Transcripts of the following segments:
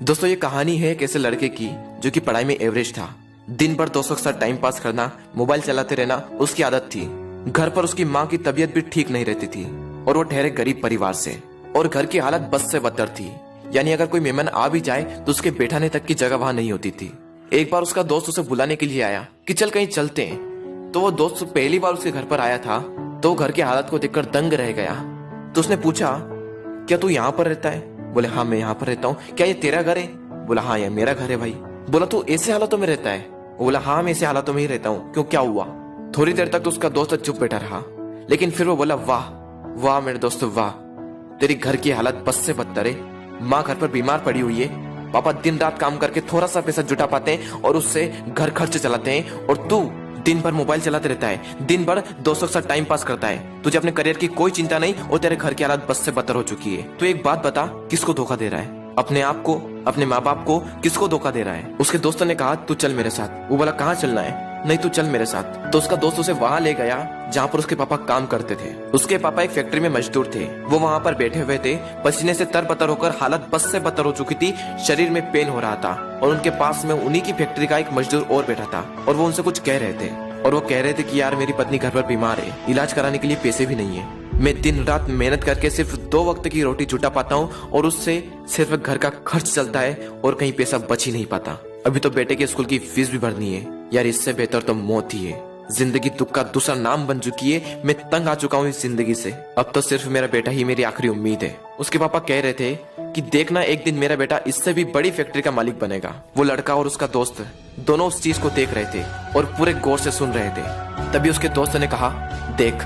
दोस्तों ये कहानी है एक ऐसे लड़के की जो कि पढ़ाई में एवरेज था। दिन भर दोस्तों के साथ टाइम पास करना, मोबाइल चलाते रहना उसकी आदत थी। घर पर उसकी माँ की तबीयत भी ठीक नहीं रहती थी और वो ठहरे गरीब परिवार से, और घर की हालत बद से बदतर थी। यानी अगर कोई मेहमान आ भी जाए तो उसके बैठाने तक की जगह वहां नहीं होती थी। एक बार उसका दोस्त उसे बुलाने के लिए आया कि चल कहीं चलते हैं। तो वो दोस्त पहली बार उसके घर पर आया था तो घर की हालत को देखकर दंग रह गया। तो उसने पूछा, क्या तू यहाँ पर रहता है? बोले हाँ मैं यहाँ पर रहता हूँ। क्या ये तेरा घर है? बोला हाँ ये मेरा घर है भाई। बोला तू ऐसे हालातों में रहता है? बोला हाँ मैं ऐसे हालातों में ही रहता हूँ। क्यों, क्या हुआ? थोड़ी देर तक तो उसका दोस्त चुप बैठा रहा, लेकिन फिर वो बोला, वाह वाह मेरे दोस्त वाह, तेरी घर की हालत बस से बदतर है। माँ घर पर बीमार पड़ी हुई है, पापा दिन रात काम करके थोड़ा सा पैसा जुटा पाते हैं और उससे घर खर्च चलाते हैं, और तू दिन भर मोबाइल चलाते रहता है, दिन भर दोस्तों के साथ टाइम पास करता है। तुझे अपने करियर की कोई चिंता नहीं और तेरे घर की हालत बस से बदतर हो चुकी है। तो एक बात बता, किसको धोखा दे रहा है? अपने आप को, अपने माँ बाप को, किसको धोखा दे रहा है? उसके दोस्तों ने कहा तू चल मेरे साथ। वो बोला कहाँ चलना है? नहीं तू चल मेरे साथ। तो उसका दोस्त उसे वहां ले गया जहाँ पर उसके पापा काम करते थे। उसके पापा एक फैक्ट्री में मजदूर थे। वो वहां पर बैठे हुए थे, पसीने से तरबतर होकर हालत बस से बदतर हो चुकी थी, शरीर में पेन हो रहा था, और उनके पास में उन्हीं की फैक्ट्री का एक मजदूर और बैठा था और वो उनसे कुछ कह रहे थे। और वो कह रहे थे कि यार मेरी पत्नी घर पर बीमार है, इलाज कराने के लिए पैसे भी नहीं है। मैं दिन रात मेहनत करके सिर्फ 2 वक्त की रोटी जुटा पाता हूँ और उससे सिर्फ घर का खर्च चलता है और कहीं पैसा बच ही नहीं पाता। अभी तो बेटे के स्कूल की फीस भी भरनी है। यार इससे बेहतर तो मौत ही है। जिंदगी दुख का दूसरा नाम बन चुकी है। मैं तंग आ चुका हूँ इस जिंदगी से। अब तो सिर्फ मेरा बेटा ही मेरी आखिरी उम्मीद है। उसके पापा कह रहे थे कि देखना एक दिन मेरा बेटा इससे भी बड़ी फैक्ट्री का मालिक बनेगा। वो लड़का और उसका दोस्त दोनों उस चीज को देख रहे थे और पूरे गौर से सुन रहे थे। तभी उसके दोस्त ने कहा, देख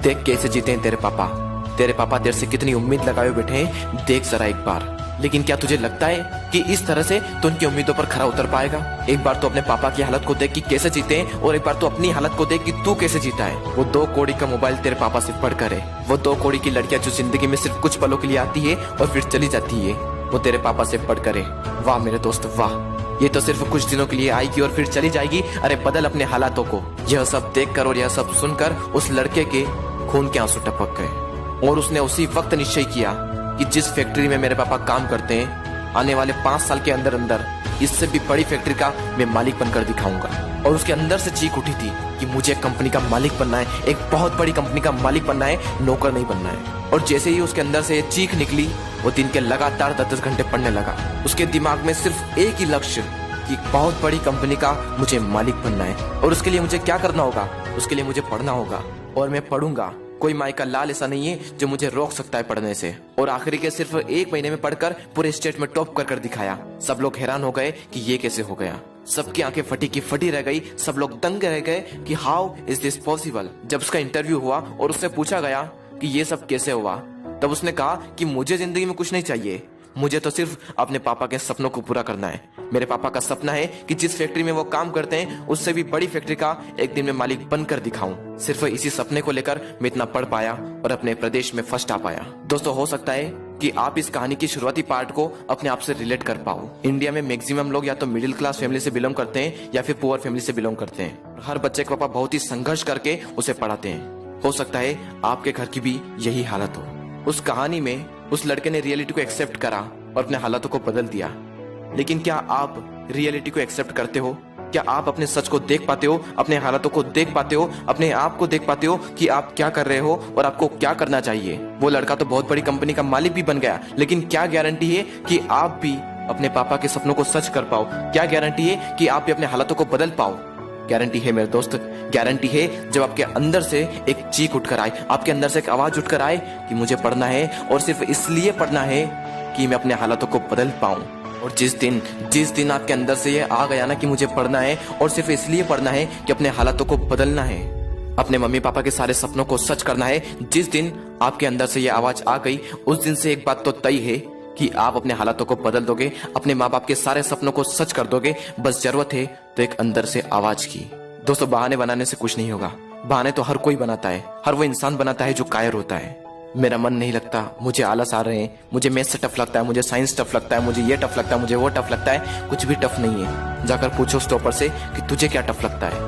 देख कैसे जीते हैं तेरे पापा। तेरे पापा तेरे से कितनी उम्मीद लगाए बैठे हैं, देख जरा एक बार। लेकिन क्या तुझे लगता है कि इस तरह से तो उनकी उम्मीदों पर खरा उतर पाएगा? एक बार तो अपने पापा की हालत को देख कि कैसे जीते हैं, और एक बार तो अपनी हालत को देख कि तू कैसे जीता है। वो 2 कौड़ी का मोबाइल तेरे पापा से पढ़कर है। वो 2 कौड़ी की लड़कियां जो जिंदगी में सिर्फ कुछ पलों के लिए आती है और फिर चली जाती है, वो तेरे पापा से पढ़कर है। वाह मेरे दोस्त वाह, ये तो सिर्फ कुछ दिनों के लिए आएगी और फिर चली जाएगी। अरे बदल अपने हालातों को। यह सब देखकर और यह सब सुनकर उस लड़के के खून के आंसू टपक गए और उसने उसी वक्त निश्चय किया कि जिस फैक्ट्री में मेरे पापा काम करते हैं, आने वाले 5 साल के अंदर अंदर इससे भी बड़ी फैक्ट्री का मैं मालिक बनकर दिखाऊंगा। और उसके अंदर से चीख उठी थी कि मुझे कंपनी का मालिक बनना है, एक बहुत बड़ी कंपनी का मालिक बनना है, नौकर नहीं बनना है। और जैसे ही उसके अंदर से ये चीख निकली, वो दिन के लगातार 10-10 घंटे पढ़ने लगा। उसके दिमाग में सिर्फ एक ही लक्ष्य कि बहुत बड़ी कंपनी का मुझे मालिक बनना है। और उसके लिए मुझे क्या करना होगा? उसके लिए मुझे पढ़ना होगा और मैं पढ़ूंगा। कोई माई का लाल ऐसा नहीं है जो मुझे रोक सकता है पढ़ने से। और आखिरी के सिर्फ 1 महीने में पढ़कर पूरे स्टेट में टॉप कर दिखाया। सब लोग हैरान हो गए कि ये कैसे हो गया। सबकी आंखें फटी की फटी रह गई। सब लोग दंग रह गए कि हाउ इज दिस पॉसिबल। जब उसका इंटरव्यू हुआ और उससे पूछा गया कि ये सब कैसे हुआ, तब उसने कहा कि मुझे जिंदगी में कुछ नहीं चाहिए, मुझे तो सिर्फ अपने पापा के सपनों को पूरा करना है। मेरे पापा का सपना है कि जिस फैक्ट्री में वो काम करते हैं उससे भी बड़ी फैक्ट्री का एक दिन में मालिक बनकर दिखाऊं। सिर्फ इसी सपने को लेकर मैं इतना पढ़ पाया और अपने प्रदेश में फर्स्ट आ पाया। दोस्तों हो सकता है कि आप इस कहानी की शुरुआती पार्ट को अपने आप से रिलेट कर पाओ। इंडिया में मैक्सिमम लोग या तो मिडिल क्लास फैमिली से बिलोंग करते हैं या फिर पुअर फैमिली से बिलोंग करते हैं। हर बच्चे के पापा बहुत ही संघर्ष करके उसे पढ़ाते हैं। हो सकता है आपके घर की भी यही हालत हो। उस कहानी में उस लड़के ने रियलिटी को एक्सेप्ट करा और अपने हालातों को बदल दिया। लेकिन क्या आप रियलिटी को एक्सेप्ट करते हो? क्या आप अपने सच को देख पाते हो, अपने हालातों को देख पाते हो, अपने आप को देख पाते हो कि आप क्या कर रहे हो और आपको क्या करना चाहिए? वो लड़का तो बहुत बड़ी कंपनी का मालिक भी बन गया, लेकिन क्या गारंटी है कि आप भी अपने पापा के सपनों को सच कर पाओ? क्या गारंटी है कि आप भी अपने हालातों को बदल पाओ? गारंटी है मेरे दोस्त, गारंटी है जब आपके अंदर से एक चीख उठकर आए, आपके अंदर से एक आवाज उठकर आए कि मुझे पढ़ना है और सिर्फ इसलिए पढ़ना है कि मैं अपने हालातों को बदल पाऊं। और जिस दिन आपके अंदर से ये आ गया ना कि मुझे पढ़ना है और सिर्फ इसलिए पढ़ना है कि अपने हालातों को बदलना है, अपने मम्मी पापा के सारे सपनों को सच करना है, जिस दिन आपके अंदर से ये आवाज आ गई, उस दिन से एक बात तो तय है कि आप अपने हालातों को बदल दोगे, अपने माँ बाप के सारे सपनों को सच कर दोगे। बस जरूरत है तो एक अंदर से आवाज की। दोस्तों बहाने बनाने से कुछ नहीं होगा। बहाने तो हर कोई बनाता है, हर वो इंसान बनाता है जो कायर होता है। मेरा मन नहीं लगता, मुझे आलस आ रहे हैं, मुझे मैथ्स टफ लगता है, मुझे साइंस टफ लगता है, मुझे ये टफ लगता है, मुझे वो टफ लगता है। कुछ भी टफ नहीं है। जाकर पूछो उस टॉपर से कि तुझे क्या टफ लगता है,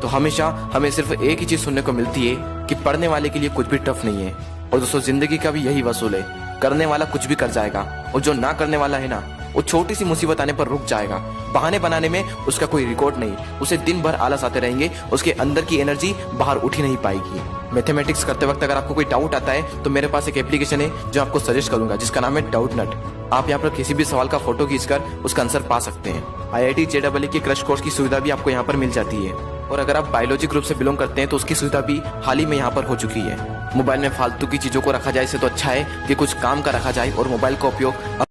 तो हमेशा हमें सिर्फ एक ही चीज सुनने को मिलती है कि पढ़ने वाले के लिए कुछ भी टफ नहीं है। और दोस्तों जिंदगी का भी यही वसूल है, करने वाला कुछ भी कर जाएगा और जो ना करने वाला है ना वो छोटी सी मुसीबत आने पर रुक जाएगा। बहाने बनाने में उसका कोई रिकॉर्ड नहीं, उसे दिन भर आलस आते रहेंगे, उसके अंदर की एनर्जी बाहर उठ ही नहीं पाएगी। मैथमेटिक्स करते वक्त अगर आपको कोई डाउट आता है तो मेरे पास एक एप्लीकेशन है जो आपको सजेस्ट करूंगा, जिसका नाम है डाउट नट। आप यहाँ पर किसी भी सवाल का फोटो खींचकर उसका आंसर पा सकते हैं। IIT JEE के क्रश कोर्स की सुविधा भी आपको यहाँ पर मिल जाती है। और अगर आप बायोलॉजी ग्रुप से बिलोंग करते हैं तो उसकी सुविधा भी हाल ही में यहाँ पर हो चुकी है। मोबाइल में फालतू की चीजों को रखा जाए इससे तो अच्छा है कि कुछ काम का रखा जाए और मोबाइल का उपयोग